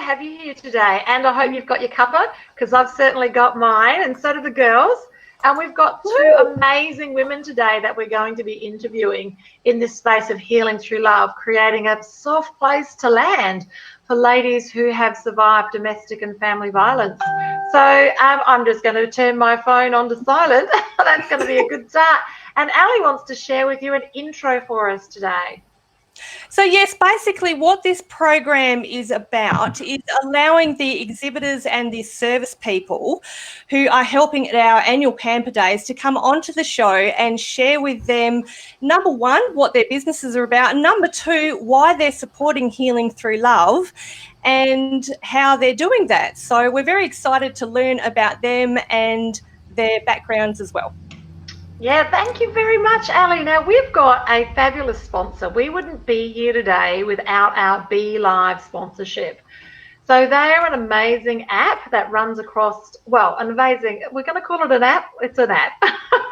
have you here today, and I hope you've got your cuppa, because I've certainly got mine, and so do the girls. And we've got two amazing women today that we're going to be interviewing in this space of healing through love, creating a soft place to land for ladies who have survived domestic and family violence. So I'm just going to turn my phone on to silent. That's going to be a good start. And Ali wants to share with you an intro for us today. So yes, basically what this program is about is allowing the exhibitors and the service people who are helping at our annual Pamper Days to come onto the show and share with them, number one, what their businesses are about, and number two, why they're supporting healing through love and how they're doing that. So we're very excited to learn about them and their backgrounds as well. Yeah, thank you very much, Ali. Now, we've got a fabulous sponsor. We wouldn't be here today without our Be Live sponsorship. So they are an amazing app that runs across, well, an amazing, we're going to call it an app. It's an app.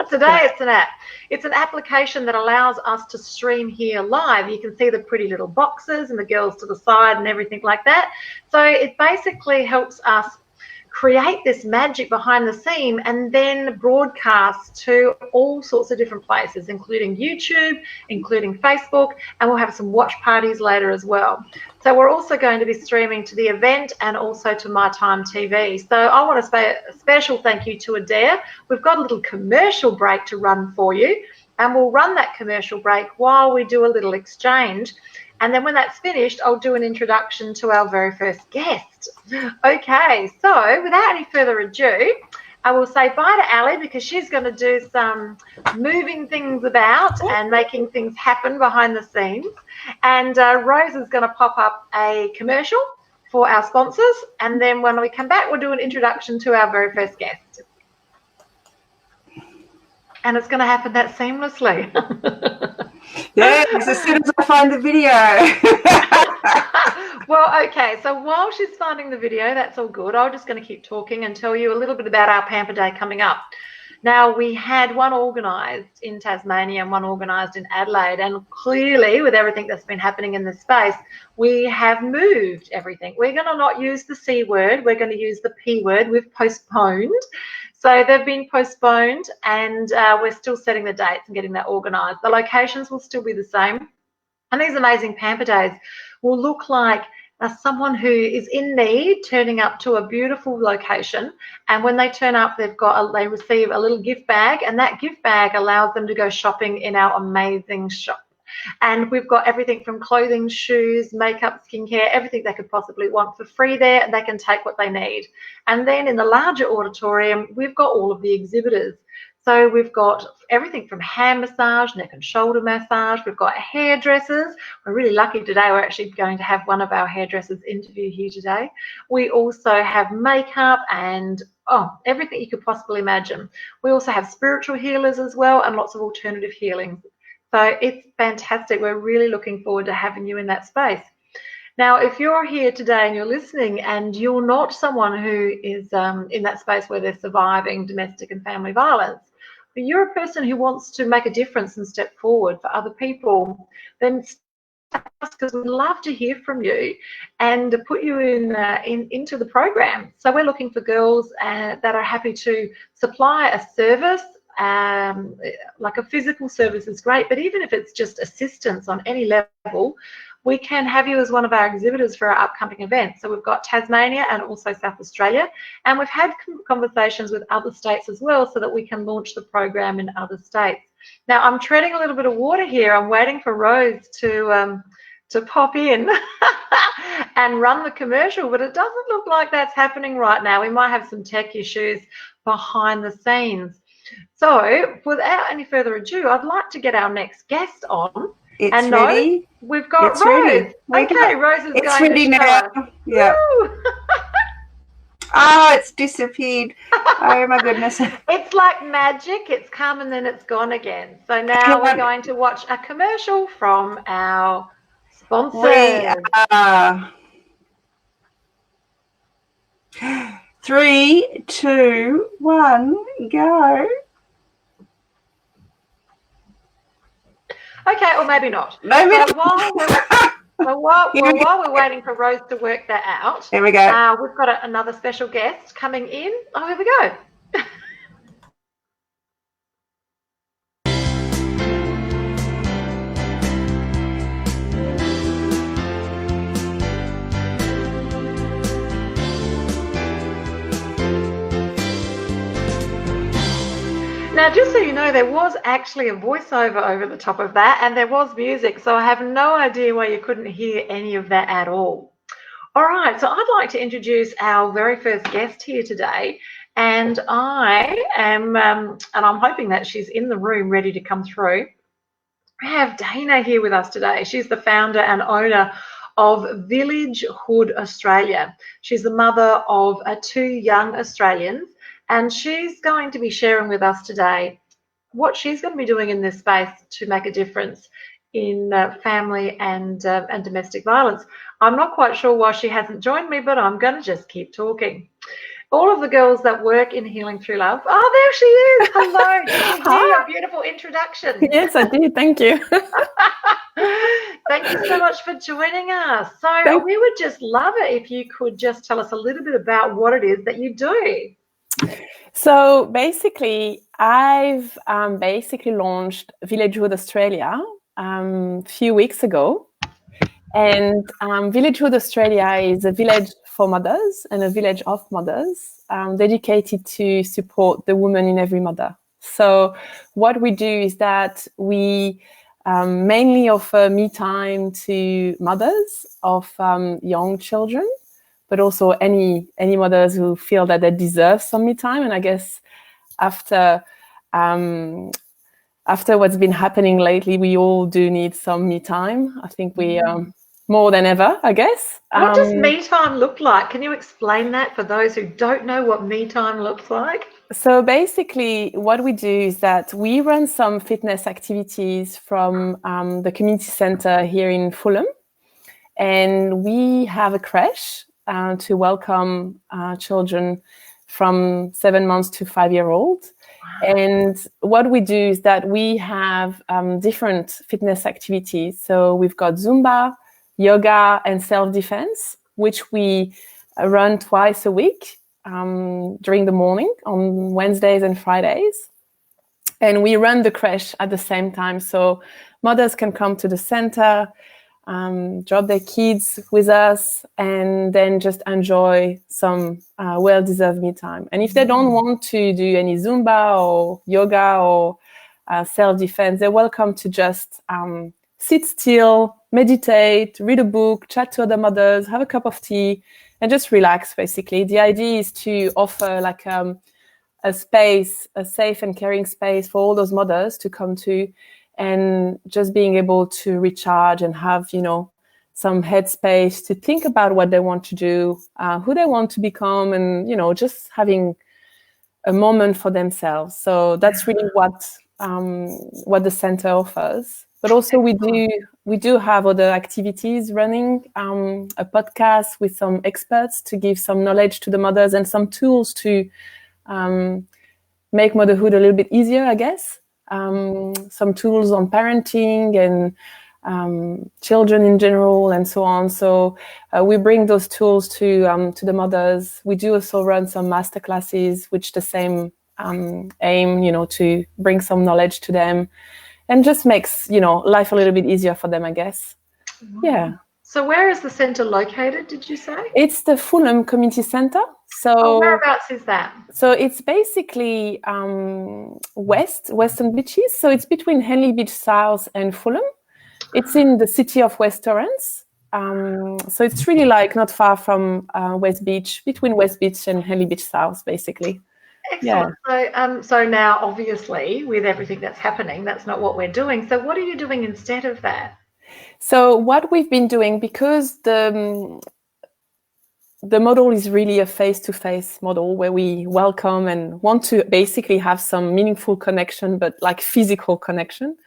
Today it's an app. It's an application that allows us to stream here live. You can see the pretty little boxes and the girls to the side and everything like that. So it basically helps us create this magic behind the scene and then broadcast to all sorts of different places, including YouTube, including Facebook, and we'll have some watch parties later as well. So we're also going to be streaming to the event and also to My Time TV. So I want to say a special thank you to Adair. We've got a little commercial break to run for you, and we'll run that commercial break while we do a little exchange. And then when that's finished, I'll do an introduction to our very first guest. Okay, so without any further ado, I will say bye to Ali because she's going to do some moving things about and making things happen behind the scenes. And Rose is going to pop up a commercial for our sponsors. And then when we come back, we'll do an introduction to our very first guest. And it's going to happen that seamlessly. Yes, as soon as I find the video. Well, okay, so while she's finding the video, that's all good. I'm just going to keep talking and tell you a little bit about our Pamper Day coming up. Now, we had one organised in Tasmania and one organised in Adelaide, and clearly, with everything that's been happening in this space, we have moved everything. We're going to not use the C word, we're going to use the P word. We've postponed. So they've been postponed, and we're still setting the dates and getting that organised. The locations will still be the same. And these amazing Pamper Days will look like someone who is in need turning up to a beautiful location, and when they turn up, they receive a little gift bag, and that gift bag allows them to go shopping in our amazing shop. And we've got everything from clothing, shoes, makeup, skincare, everything they could possibly want for free there, and they can take what they need. And then in the larger auditorium, we've got all of the exhibitors. So we've got everything from hand massage, neck and shoulder massage. We've got hairdressers. We're really lucky today. We're actually going to have one of our hairdressers interview here today. We also have makeup and everything you could possibly imagine. We also have spiritual healers as well and lots of alternative healings. So it's fantastic. We're really looking forward to having you in that space. Now, if you're here today and you're listening and you're not someone who is in that space where they're surviving domestic and family violence, but you're a person who wants to make a difference and step forward for other people, then because we'd love to hear from you and put you into the program. So we're looking for girls that are happy to supply a service. Like a physical service is great, but even if it's just assistance on any level, we can have you as one of our exhibitors for our upcoming events. So we've got Tasmania and also South Australia, and we've had conversations with other states as well so that we can launch the program in other states. Now, I'm treading a little bit of water here. I'm waiting for Rose to pop in and run the commercial, but it doesn't look like that's happening right now. We might have some tech issues behind the scenes. So without any further ado, I'd like to get our next guest on. It's ready. We've got it's Rose. Ready. Okay, Rose is it's going ready to now. Yeah. Oh, it's disappeared. Oh my goodness. It's like magic. It's come and then it's gone again. So now we're going to watch a commercial from our sponsor. We are 3, 2, 1, go. Okay, or maybe not. Maybe so Well, while we're waiting for Rose to work that out, Here we go. we've got another special guest coming in. Oh, here we go. Now, just so you know, there was actually a voiceover over the top of that, and there was music, so I have no idea why you couldn't hear any of that at all. All right, so I'd like to introduce our very first guest here today, and I am, and I'm hoping that she's in the room ready to come through. We have Dinah here with us today. She's the founder and owner of Villagehood Australia. She's the mother of 2 young Australians, and she's going to be sharing with us today what she's going to be doing in this space to make a difference in family and domestic violence. I'm not quite sure why she hasn't joined me, but I'm going to just keep talking. All of the girls that work in Healing Through Love. Oh, there she is. Hello. Did you hear your beautiful introduction? Yes, I did. Thank you. Thank you so much for joining us. So we would just love it if you could just tell us a little bit about what it is that you do. So basically, I've launched Villagehood Australia a few weeks ago. And Villagehood Australia is a village for mothers and a village of mothers dedicated to support the woman in every mother. So what we do is that we mainly offer me time to mothers of young children, but also any mothers who feel that they deserve some me time. And I guess after what's been happening lately, we all do need some me time. I think we more than ever, I guess. What does me time look like? Can you explain that for those who don't know what me time looks like? So basically what we do is that we run some fitness activities from the community center here in Fulham. And we have a creche to welcome children from 7 months to 5-year-old. And what we do is that we have different fitness activities. So we've got Zumba, yoga, and self-defense, which we run twice a week during the morning on Wednesdays and Fridays. And we run the creche at the same time. So mothers can come to the center, drop their kids with us, and then just enjoy some well-deserved me time. And if they don't want to do any Zumba or yoga or self-defense, they're welcome to just sit still, meditate, read a book, chat to other mothers, have a cup of tea, and just relax, basically. The idea is to offer like a space, a safe and caring space for all those mothers to come to, and just being able to recharge and have, some headspace to think about what they want to do, who they want to become, and, just having a moment for themselves. So that's really what the center offers. But also we do have other activities running, a podcast with some experts to give some knowledge to the mothers and some tools to make motherhood a little bit easier, I guess. Some tools on parenting and children in general and so on. So we bring those tools to the mothers. We do also run some masterclasses, which the same aim, to bring some knowledge to them. And just makes, life a little bit easier for them, I guess. Wow. Yeah. So where is the centre located, did you say? It's the Fulham Community Centre. So whereabouts is that? So it's basically Western Beaches. So it's between Henley Beach South and Fulham. It's in the city of West Torrens. So it's really not far from West Beach, between West Beach and Henley Beach South, basically. Excellent. Yeah. So now, obviously, with everything that's happening, that's not what we're doing. So what are you doing instead of that? So what we've been doing, because the model is really a face-to-face model where we welcome and want to basically have some meaningful connection, but like physical connection.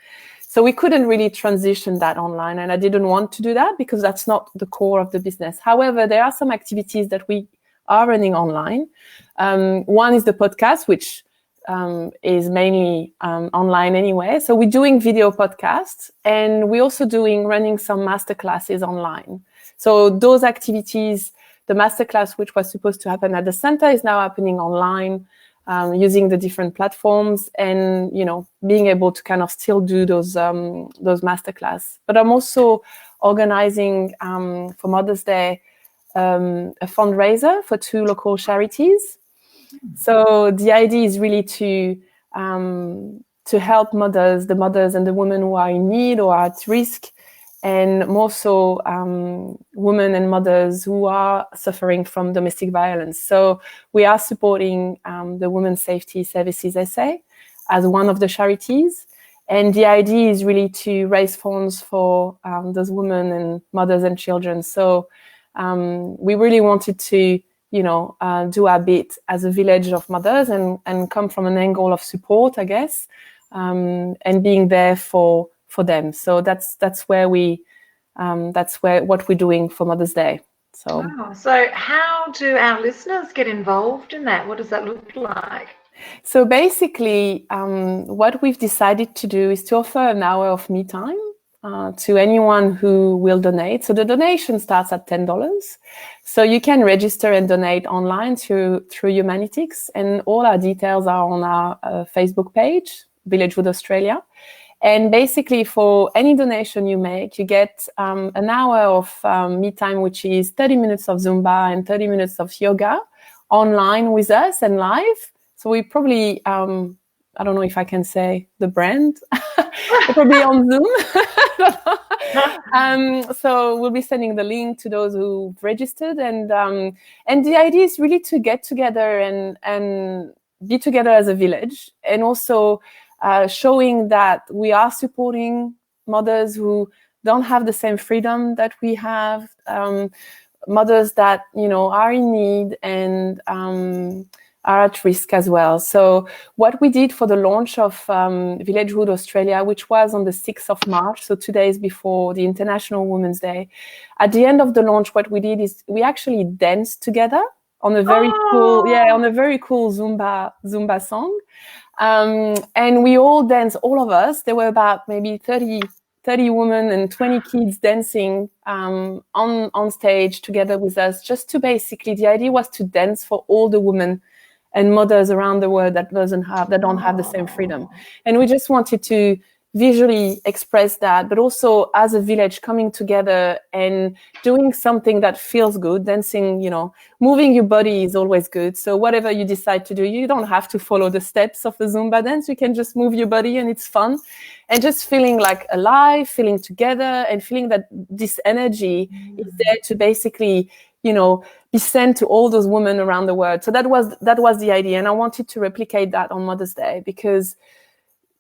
So we couldn't really transition that online, and I didn't want to do that because that's not the core of the business. However, there are some activities that we are running online. One is the podcast, which is mainly online anyway. So we're doing video podcasts, and we're also running some masterclasses online. So those activities, the masterclass, which was supposed to happen at the center, is now happening online, using the different platforms, and being able to kind of still do those masterclass. But I'm also organizing for Mother's Day a fundraiser for 2 local charities. So the idea is really to help the mothers and the women who are in need or are at risk, and more so women and mothers who are suffering from domestic violence. So we are supporting the Women's Safety Services SA as one of the charities. And the idea is really to raise funds for those women and mothers and children. So we really wanted to, do our bit as a village of mothers and come from an angle of support, I guess, and being there for them. So that's what we're doing for Mother's Day. So, wow. So how do our listeners get involved in that? What does that look like? So basically, what we've decided to do is to offer an hour of me time to anyone who will donate. So the donation starts at $10. So you can register and donate online through Humanitics, and all our details are on our Facebook page, Villagehood Australia. And basically, for any donation you make, you get an hour of me time, which is 30 minutes of Zumba and 30 minutes of yoga online with us and live. So we probably, I don't know if I can say the brand, probably on Zoom. So we'll be sending the link to those who've registered. And the idea is really to get together and be together as a village, and also showing that we are supporting mothers who don't have the same freedom that we have, mothers that, are in need and are at risk as well. So what we did for the launch of Villagehood Australia, which was on the 6th of March, so 2 days before the International Women's Day, at the end of the launch, what we did is we actually danced together on a very cool Zumba song. And we all danced, all of us. There were about maybe 30 women and 20 kids dancing on stage together with us, just to basically, the idea was to dance for all the women and mothers around the world that don't have the same freedom. And we just wanted to visually express that, but also as a village coming together and doing something that feels good. Dancing, moving your body is always good. So whatever you decide to do, you don't have to follow the steps of the Zumba dance. You can just move your body and it's fun. And just feeling like alive, feeling together, and feeling that this energy is there to basically, be sent to all those women around the world. So that was the idea. And I wanted to replicate that on Mother's Day, because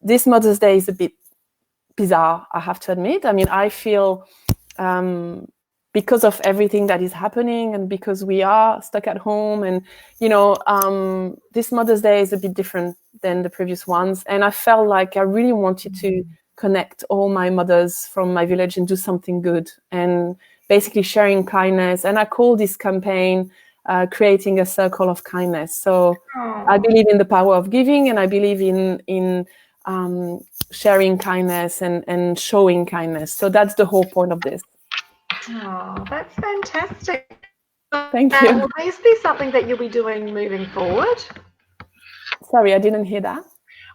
this Mother's Day is a bit bizarre, I have to admit. I mean, I feel because of everything that is happening, and because we are stuck at home, and this Mother's Day is a bit different than the previous ones. And I felt like I really wanted to connect all my mothers from my village and do something good, and basically sharing kindness. And I call this campaign creating a circle of kindness. So I believe in the power of giving, and I believe in sharing kindness and showing kindness. So that's the whole point of this. Oh, that's fantastic. Thank you. Will this be something that you'll be doing moving forward? Sorry, I didn't hear that.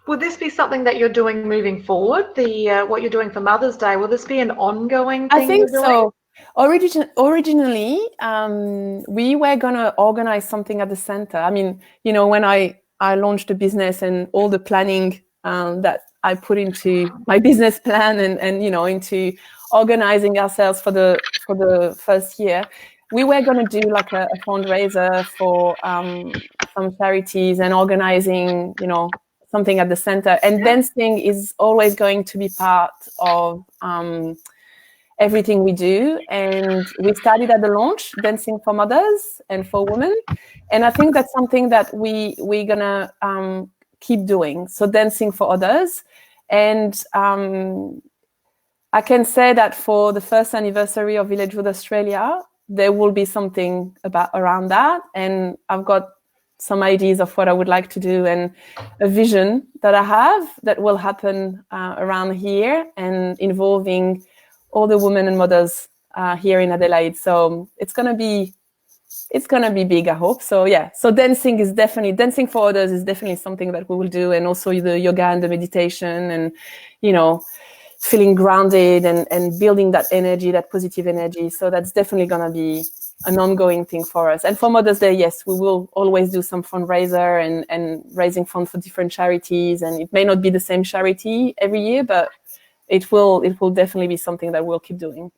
Will this be something that you're doing moving forward? What you're doing for Mother's Day, will this be an ongoing thing? I think so. Originally, we were going to organize something at the center. I mean, when I launched the business and all the planning that I put into my business plan and into organizing ourselves for the first year, we were going to do like a fundraiser for some charities and organizing, something at the center. And dancing is always going to be part of everything we do. And we started at the launch, dancing for mothers and for women. And I think that's something that we're gonna keep doing. So dancing for others. And I can say that for the first anniversary of Villagehood Australia, there will be something around that. And I've got some ideas of what I would like to do and a vision that I have that will happen around here and involving all the women and mothers here in Adelaide. So it's gonna be big, I hope. So yeah, so dancing for others is definitely something that we will do, and also the yoga and the meditation, and feeling grounded and building that energy, that positive energy. So that's definitely gonna be an ongoing thing for us. And for Mother's Day, yes, we will always do some fundraiser and raising funds for different charities. And it may not be the same charity every year, but it will definitely be something that we'll keep doing.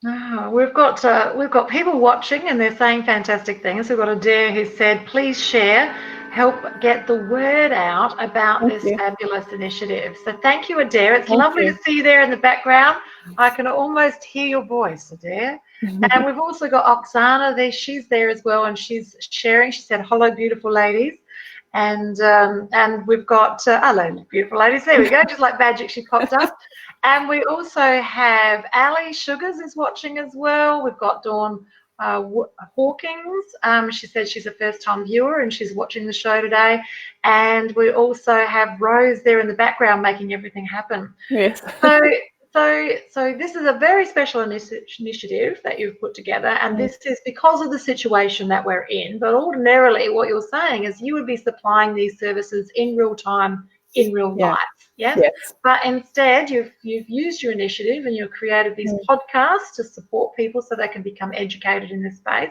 Oh, we've got people watching and they're saying fantastic things. We've got Adair who said, please share, help get the word out about this fabulous initiative. So thank you, Adair. It's lovely to see you there in the background. I can almost hear your voice, Adair. And we've also got Oksana there. She's there as well, and she's sharing. She said, hello, beautiful ladies. And we've got hello, beautiful ladies. There we go. Just like Magic, she popped up. And we also have Ali Sugars is watching as well. We've got Dawn Hawkins. She said she's a first-time viewer and she's watching the show today. And we also have Rose there in the background making everything happen. Yes. So this is a very special initiative that you've put together, and this is because of the situation that we're in. But ordinarily, what you're saying is you would be supplying these services in real time, in real life. Yes? But instead, you've used your initiative and you've created these podcasts to support people so they can become educated in this space.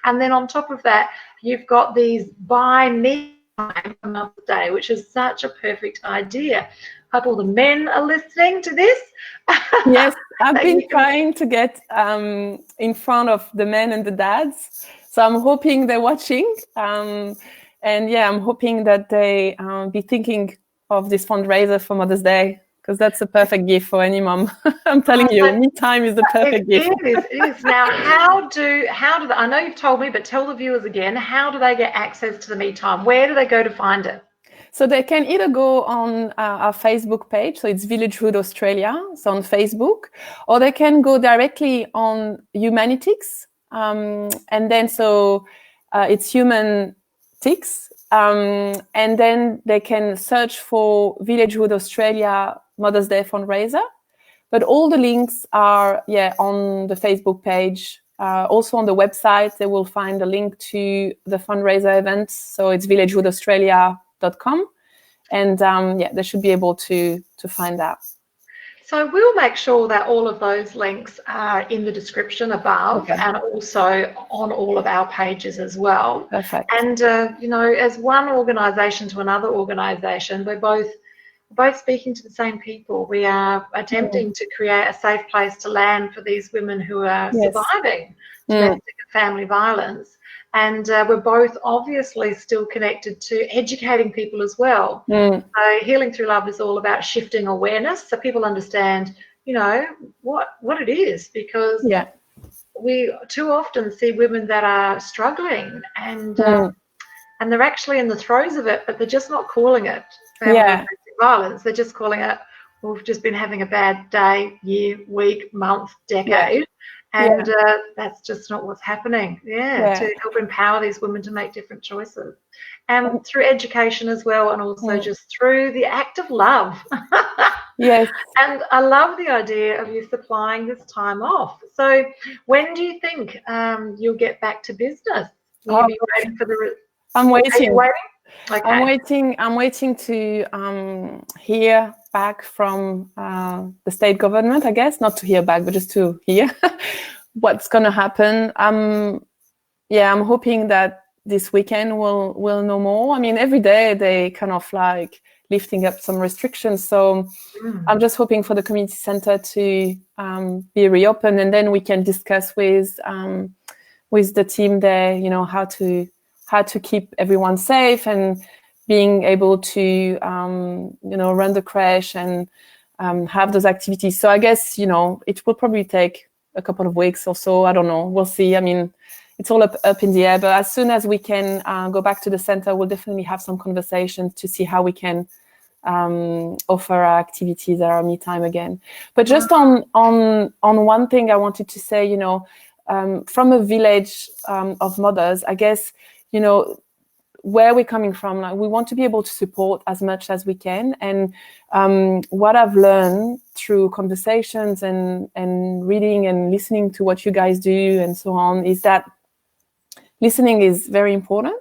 And then on top of that, you've got these buy me time for Mother's Day, which is such a perfect idea. Hope all the men are listening to this. Yes, I've been trying to get in front of the men and the dads. So I'm hoping they're watching. And yeah, I'm hoping that they be thinking of this fundraiser for Mother's Day, because that's a perfect gift for any mom. I'm telling you, me time is the perfect gift. It is. Now, how do they, I know you've told me, but tell the viewers again, how do they get access to the me time? Where do they go to find it? So they can either go on our Facebook page, so it's Villagehood Australia, so on Facebook, or they can go directly on Humanitics, and then it's Humanitics, and then they can search for Villagehood Australia Mother's Day fundraiser. But all the links are on the Facebook page. Also on the website, they will find a link to the fundraiser events. So it's villagehoodaustralia.com, and they should be able to find that. So we'll make sure that all of those links are in the description above, and also on all of our pages as well. Perfect. And as one organisation to another organisation, we're both speaking to the same people. We are attempting to create a safe place to land for these women who are surviving domestic and family violence. And we're both obviously still connected to educating people as well. So Healing Through Love is all about shifting awareness so people understand, what it is, because we too often see women that are struggling and they're actually in the throes of it, but they're just not calling it family violence. They're just calling it, we've just been having a bad day, year, week, month, decade. And that's just not what's happening. To help empower these women to make different choices. And through education as well, and also just through the act of love. Yes. And I love the idea of you supplying this time off. So when do you think you'll get back to business? Will you be waiting for the... I'm waiting. Are you waiting? Okay. I'm waiting to hear back from the state government, I guess. Not to hear back, but just to hear what's going to happen. I'm hoping that this weekend we'll know more. I mean, every day they kind of like lifting up some restrictions. So I'm just hoping for the community center to be reopened, and then we can discuss with the team there, how to keep everyone safe and being able to, run the crash and have those activities. So I guess, it will probably take a couple of weeks or so. I don't know. We'll see. I mean, it's all up in the air. But as soon as we can go back to the center, we'll definitely have some conversations to see how we can offer our activities at our me time again. But just on one thing I wanted to say, from a village of mothers, I guess, where we're coming from. Like, we want to be able to support as much as we can. And what I've learned through conversations and reading and listening to what you guys do and so on is that listening is very important.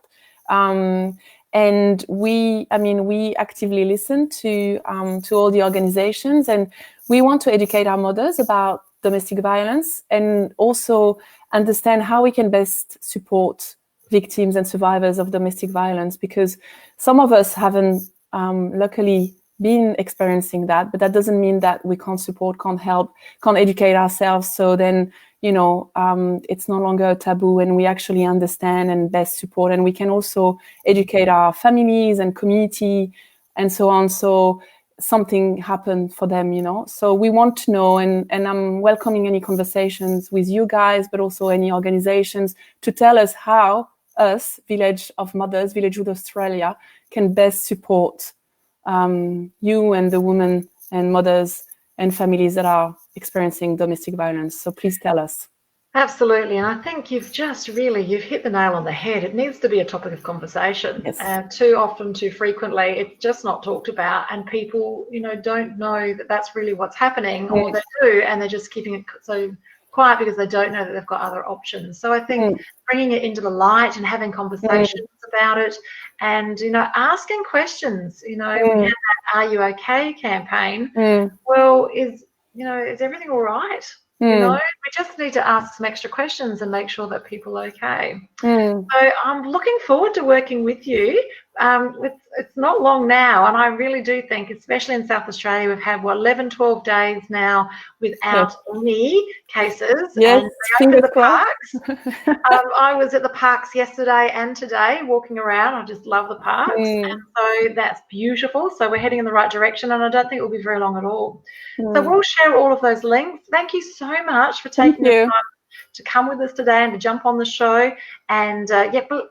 And we actively listen to all the organizations, and we want to educate our mothers about domestic violence and also understand how we can best support victims and survivors of domestic violence, because some of us haven't luckily been experiencing that, but that doesn't mean that we can't support, can't help, can't educate ourselves. So then, it's no longer a taboo, and we actually understand and best support, and we can also educate our families and community and so on. So something happened for them, So we want to know, and I'm welcoming any conversations with you guys, but also any organizations to tell us how us, Village of Mothers, Villagehood Australia, can best support you and the women and mothers and families that are experiencing domestic violence. So please tell us. Absolutely. And I think you've hit the nail on the head. It needs to be a topic of conversation. Yes. Too often, too frequently, it's just not talked about, and people, don't know that that's really what's happening, or they do, and they're just keeping it so quiet because they don't know that they've got other options. So I think bringing it into the light and having conversations about it, and, asking questions, we had that Are You Okay campaign. Well, is everything all right? We just need to ask some extra questions and make sure that people are okay. So I'm looking forward to working with you. It's not long now, and I really do think, especially in South Australia, we've had 11, 12 days now without any cases. Yes, and the parks. I was at the parks yesterday and today walking around. I just love the parks, and so that's beautiful. So we're heading in the right direction, and I don't think it will be very long at all. So we'll share all of those links. Thank you so much for taking the time to come with us today and to jump on the show. And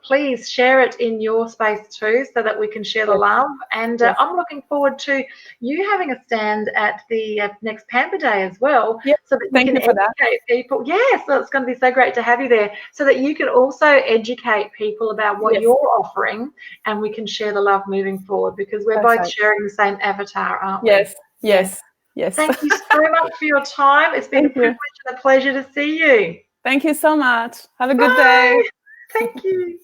please share it in your space too, so that we can share the love. And I'm looking forward to you having a stand at the next Pamper Day as well, so that you can educate people. Yes, so it's going to be so great to have you there, so that you can also educate people about what you're offering, and we can share the love moving forward, because we're both sharing the same avatar, aren't we? Yes. Thank you so much for your time. It's been a privilege and a pleasure to see you. Thank you so much. Have a good day. Thank you.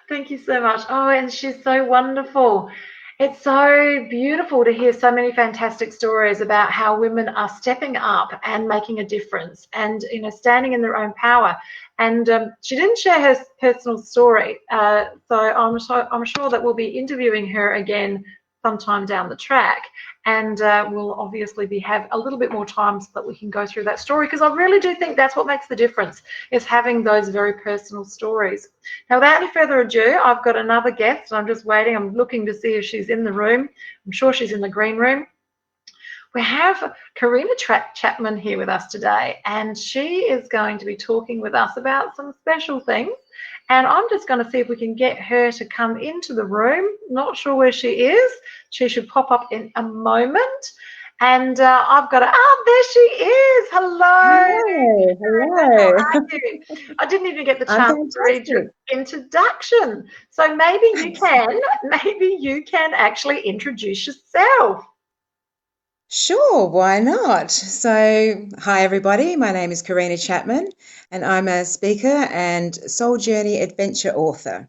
Thank you so much. Oh, and she's so wonderful. It's so beautiful to hear so many fantastic stories about how women are stepping up and making a difference, and standing in their own power. And she didn't share her personal story, so I'm sure that we'll be interviewing her again sometime down the track, and we'll obviously have a little bit more time so that we can go through that story, because I really do think that's what makes the difference, is having those very personal stories. Now, without any further ado, I've got another guest, and I'm just waiting. I'm looking to see if she's in the room. I'm sure she's in the green room. We have Karina Chapman here with us today, and she is going to be talking with us about some special things. And I'm just going to see if we can get her to come into the room. Not sure where she is. She should pop up in a moment. And I've got there she is. Hello. Hello. How are you? I didn't even get the chance to read your introduction. So maybe you can actually introduce yourself. Sure, why not? So, hi everybody, my name is Karina Chapman, and I'm a speaker and soul journey adventure author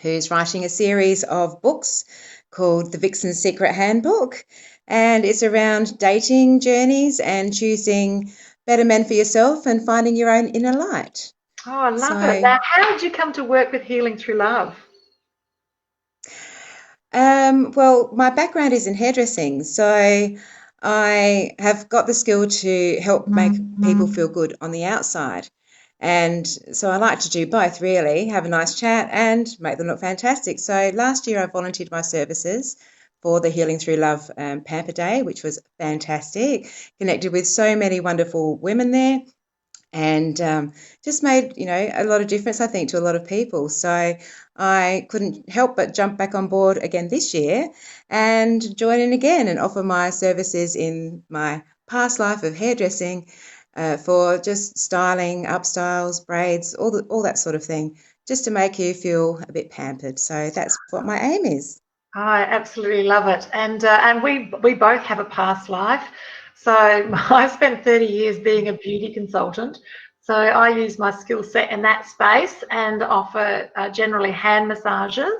who's writing a series of books called The Vixen Secret Handbook, and it's around dating journeys and choosing better men for yourself and finding your own inner light. Oh, I love it. Now, how did you come to work with Healing Through Love? Well, my background is in hairdressing, so I have got the skill to help make people feel good on the outside. And so I like to do both, really, have a nice chat and make them look fantastic. So last year I volunteered my services for the Healing Through Love Pamper Day, which was fantastic. Connected with so many wonderful women there, and just made, a lot of difference, I think, to a lot of people. So I couldn't help but jump back on board again this year and join in again and offer my services in my past life of hairdressing for just styling, upstyles, braids, all that sort of thing just to make you feel a bit pampered. So that's what my aim is. I absolutely love it. And we both have a past life. So I spent 30 years being a beauty consultant. So I use my skill set in that space and offer generally hand massages.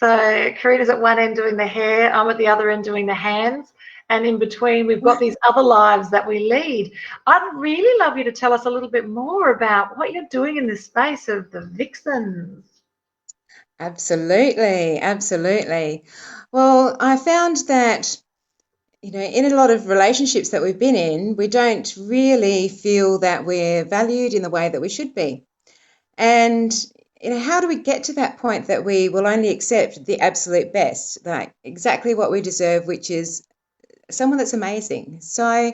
So Karina's at one end doing the hair, I'm at the other end doing the hands. And in between, we've got these other lives that we lead. I'd really love you to tell us a little bit more about what you're doing in this space of the Vixens. Absolutely, absolutely. Well, I found that, in a lot of relationships that we've been in, we don't really feel that we're valued in the way that we should be. And, how do we get to that point that we will only accept the absolute best, like exactly what we deserve, which is someone that's amazing? So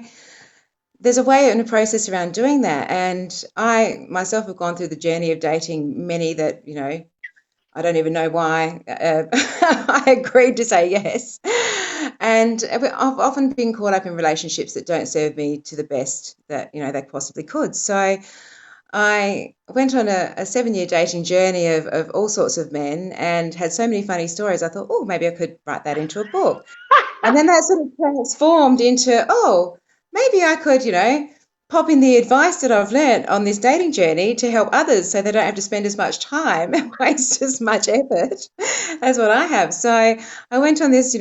there's a way and a process around doing that. And I myself have gone through the journey of dating many that, I don't even know why I agreed to say yes. And I've often been caught up in relationships that don't serve me to the best that, they possibly could. So I went on a 7-year dating journey of all sorts of men and had so many funny stories. I thought, oh, maybe I could write that into a book. And then that sort of transformed into, oh, maybe I could, pop in the advice that I've learned on this dating journey to help others so they don't have to spend as much time and waste as much effort as what I have. So I went on this,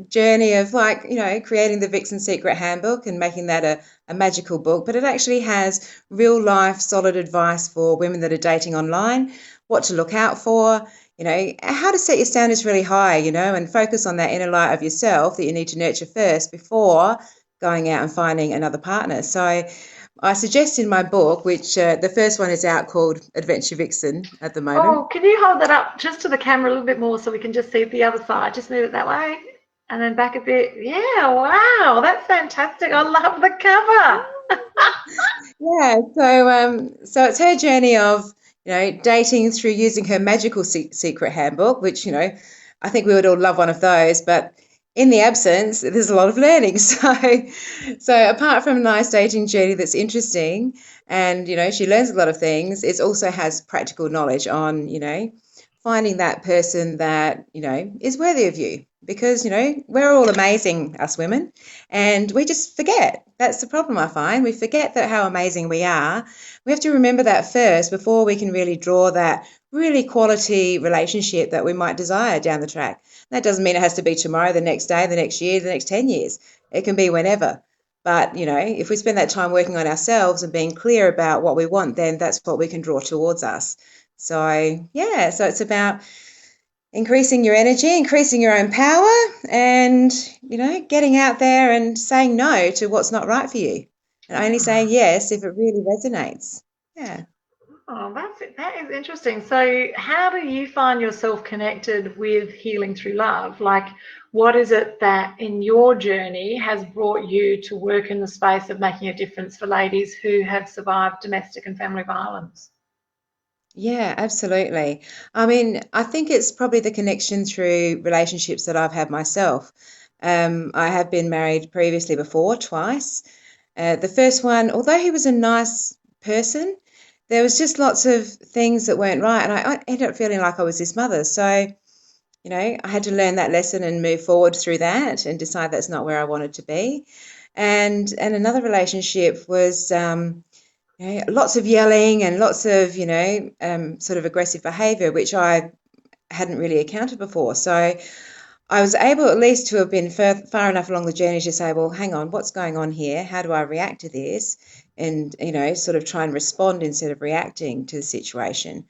journey of creating the Vixen Secret Handbook and making that a magical book, but it actually has real life solid advice for women that are dating online, what to look out for, how to set your standards really high, and focus on that inner light of yourself that you need to nurture first before going out and finding another partner. So I suggest in my book, which the first one is out, called Adventure Vixen at the moment. Oh, can you hold that up just to the camera a little bit more so we can just see the other side? Just move it that way and then back a bit. Yeah, wow, that's fantastic. I love the cover. Yeah, so it's her journey of, dating through using her magical secret handbook, which, I think we would all love one of those, but in the absence, there's a lot of learning. So apart from a nice dating journey that's interesting and, she learns a lot of things, it also has practical knowledge on, finding that person that, is worthy of you. Because, we're all amazing, us women, and we just forget. That's the problem, I find. We forget that how amazing we are. We have to remember that first before we can really draw that really quality relationship that we might desire down the track. That doesn't mean it has to be tomorrow, the next day, the next year, the next 10 years. It can be whenever. But, if we spend that time working on ourselves and being clear about what we want, then that's what we can draw towards us. So it's about increasing your energy, increasing your own power, and, getting out there and saying no to what's not right for you and only saying yes if it really resonates. Yeah. Oh, that is interesting. So how do you find yourself connected with healing through love? Like, what is it that in your journey has brought you to work in the space of making a difference for ladies who have survived domestic and family violence? Yeah, absolutely. I mean, I think it's probably the connection through relationships that I've had myself. I have been married previously before, twice. The first one, although he was a nice person, there was just lots of things that weren't right. And I ended up feeling like I was his mother. So, I had to learn that lesson and move forward through that and decide that's not where I wanted to be. And another relationship was lots of yelling and lots of, sort of aggressive behaviour, which I hadn't really encountered before. So I was able at least to have been far enough along the journey to say, well, hang on, what's going on here? How do I react to this? And, sort of try and respond instead of reacting to the situation.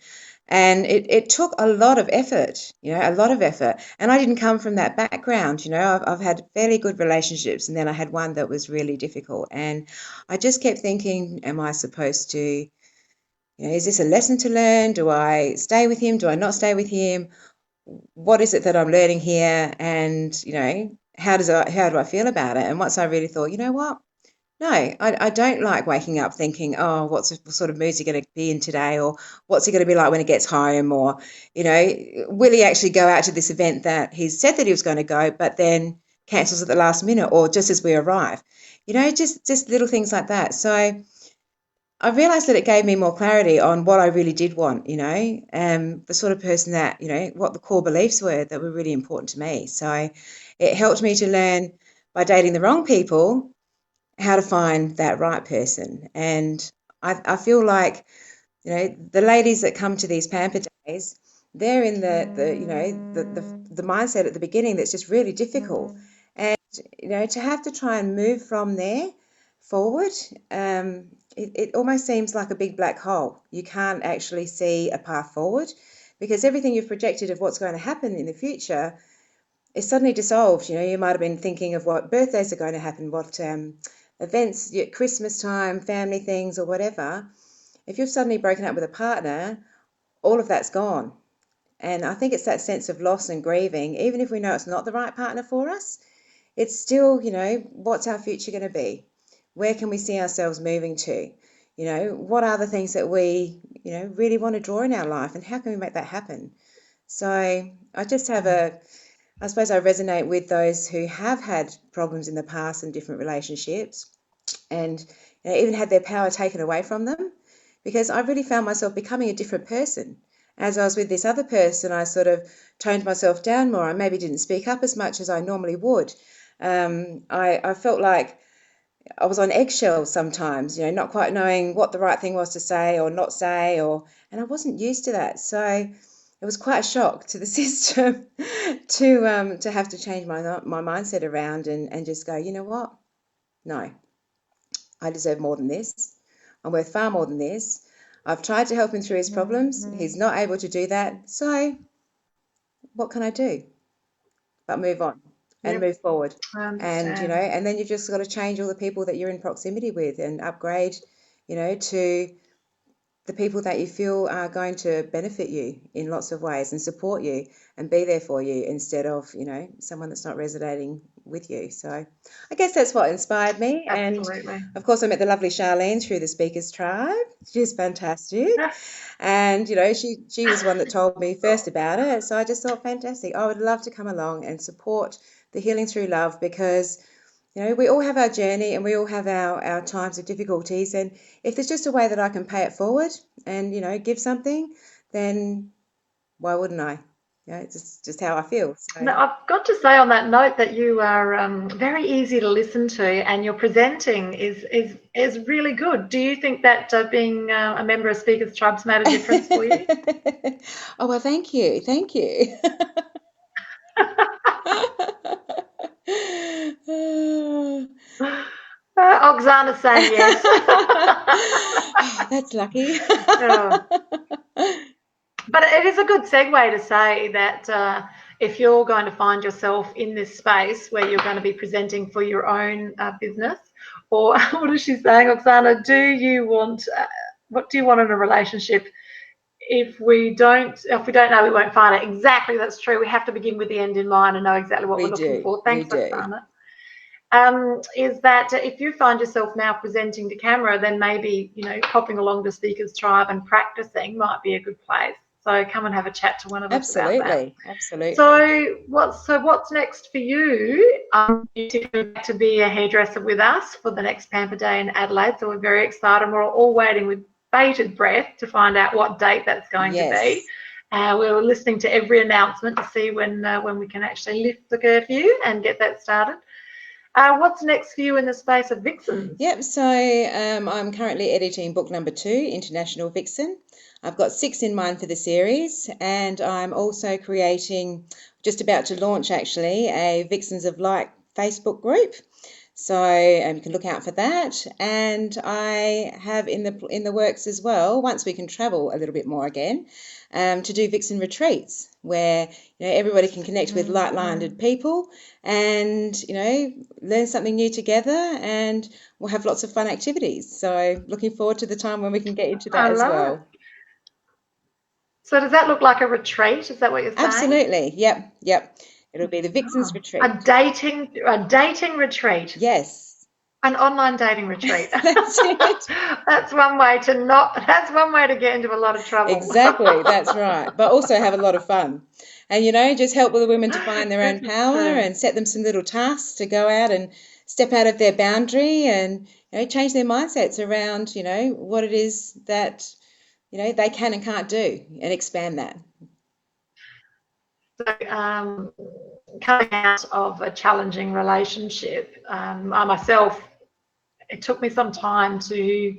And it took a lot of effort, a lot of effort. And I didn't come from that background, I've had fairly good relationships, and then I had one that was really difficult. And I just kept thinking, am I supposed to, is this a lesson to learn? Do I stay with him? Do I not stay with him? What is it that I'm learning here? And, how do I feel about it? And once I really thought, you know what? No, I don't like waking up thinking, oh, what sort of mood is he going to be in today? Or what's he going to be like when he gets home? Or, will he actually go out to this event that he said that he was going to go, but then cancels at the last minute or just as we arrive? Just little things like that. So I realized that it gave me more clarity on what I really did want, the sort of person that, what the core beliefs were that were really important to me. So it helped me to learn by dating the wrong people how to find that right person. And I feel like, the ladies that come to these Pamper days, they're in the mindset at the beginning that's just really difficult. And, to have to try and move from there forward, it almost seems like a big black hole. You can't actually see a path forward because everything you've projected of what's going to happen in the future is suddenly dissolved. You might have been thinking of what birthdays are going to happen, what events, Christmas time, family things or whatever. If you've suddenly broken up with a partner, all of that's gone. And I think it's that sense of loss and grieving, even if we know it's not the right partner for us, it's still, what's our future going to be? Where can we see ourselves moving to? What are the things that we, really want to draw in our life and how can we make that happen? So I just have I suppose I resonate with those who have had problems in the past in different relationships and even had their power taken away from them, because I really found myself becoming a different person. As I was with this other person, I sort of toned myself down more. I maybe didn't speak up as much as I normally would. I felt like I was on eggshells sometimes, not quite knowing what the right thing was to say or not say, and I wasn't used to that. So it was quite a shock to the system to have to change my mindset around and just go, you know what? No, I deserve more than this. I'm worth far more than this. I've tried to help him through his problems. He's not able to do that. So what can I do but move on and move forward? And, and then you've just got to change all the people that you're in proximity with and upgrade, to the people that you feel are going to benefit you in lots of ways and support you and be there for you instead of, someone that's not resonating with you. So I guess that's what inspired me. Absolutely. And of course I met the lovely Charlene through the Speakers Tribe. She's fantastic. And, she was one that told me first about it. So I just thought, fantastic. I would love to come along and support the Healing Through Love because we all have our journey and we all have our times of difficulties. And if there's just a way that I can pay it forward and, give something, then why wouldn't I? It's just how I feel. So. Now, I've got to say on that note that you are very easy to listen to and your presenting is really good. Do you think that being a member of Speakers Tribe's made a difference for you? Oh, well, thank you. Thank you. Oksana's saying yes. Oh, that's lucky. But it is a good segue to say that if you're going to find yourself in this space where you're going to be presenting for your own business, or what is she saying, Oksana? What do you want in a relationship? If we don't know, we won't find it. Exactly, that's true. We have to begin with the end in mind and know exactly what we're looking for. Thanks, Oksana. Is that if you find yourself now presenting to camera, then maybe, popping along to Speakers Tribe and practicing might be a good place. So come and have a chat to one of us about that. Absolutely. So what's next for you? You to be a hairdresser with us for the next Pamper Day in Adelaide. So we're very excited. We're all waiting with bated breath to find out what date that's going to be. We're listening to every announcement to see when we can actually lift the curfew and get that started. What's next for you in the space of Vixen? Yep, so I'm currently editing book number 2, International Vixen. I've got 6 in mind for the series, and I'm also just about to launch actually, a Vixens of Light Facebook group. So you can look out for that. And I have in the works as well, once we can travel a little bit more again, to do Vixen retreats where everybody can connect with like-minded people and learn something new together, and we'll have lots of fun activities. So looking forward to the time when we can get into that as well. It. So does that look like a retreat? Is that what you're saying? Absolutely. Yep. It'll be the Vixens retreat. A dating retreat. Yes. An online dating retreat. That's it. That's one way to get into a lot of trouble. Exactly, that's right. But also have a lot of fun. And just help with the women to find their own power and set them some little tasks to go out and step out of their boundary and change their mindsets around what it is that they can and can't do, and expand that. So, coming out of a challenging relationship, I myself, it took me some time to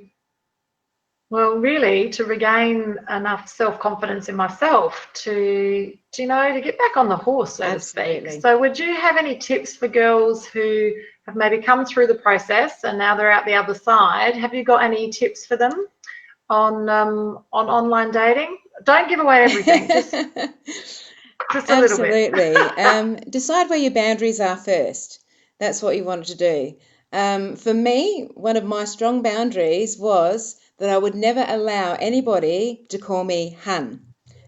regain enough self-confidence in myself to get back on the horse, so Absolutely. to speak. So would you have any tips for girls who have maybe come through the process and now they're out the other side? Have you got any tips for them on online dating? Don't give away everything, just a little bit. Absolutely. Decide where your boundaries are first. That's what you want to do. For me, one of my strong boundaries was that I would never allow anybody to call me hun.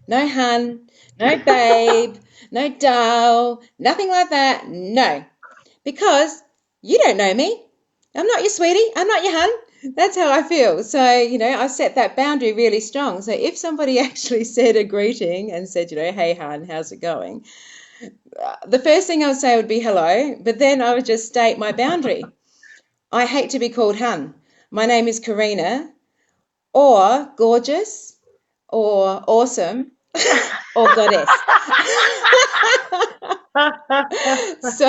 No hun, no babe, no doll, nothing like that. No, because you don't know me. I'm not your sweetie. I'm not your hun. That's how I feel. So, I set that boundary really strong. So if somebody actually said a greeting and said, hey, hun, how's it going? The first thing I would say would be hello, but then I would just state my boundary. I hate to be called hun. My name is Karina, or gorgeous, or awesome, or goddess. So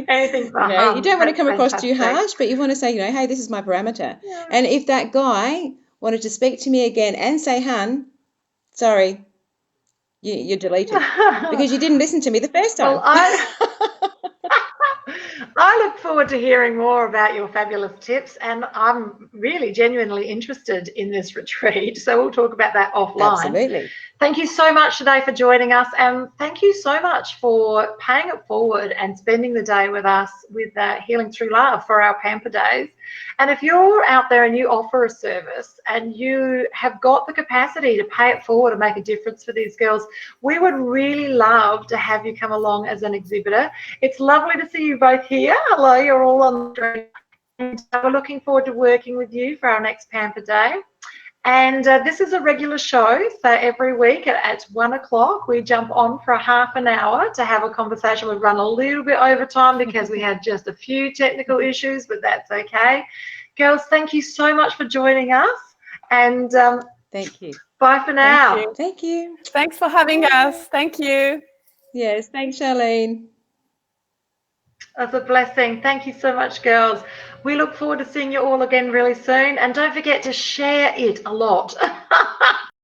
anything for hun. You don't want to come across too fantastic. harsh, but you want to say, hey, this is my parameter. Yeah. And if that guy wanted to speak to me again and say hun, sorry, you're deleted because you didn't listen to me the first time. Well, I look forward to hearing more about your fabulous tips, and I'm really genuinely interested in this retreat, so we'll talk about that offline. Absolutely. Thank you so much today for joining us, and thank you so much for paying it forward and spending the day with us with Healing Through Love for our Pamper Days. And if you're out there and you offer a service and you have got the capacity to pay it forward and make a difference for these girls, we would really love to have you come along as an exhibitor. It's lovely to see you both here. Hello, you're all on the screen. And we're looking forward to working with you for our next Pamper Day. And this is a regular show, so every week at 1 o'clock we jump on for a half an hour to have a conversation. We've run a little bit over time because we had just a few technical issues, but that's okay. Girls, thank you so much for joining us, and thank you. Bye for now. Thank you. Thanks for having us. Thank you. Yes, thanks, Charlene. That's a blessing. Thank you so much, girls. We look forward to seeing you all again really soon. And don't forget to share it a lot.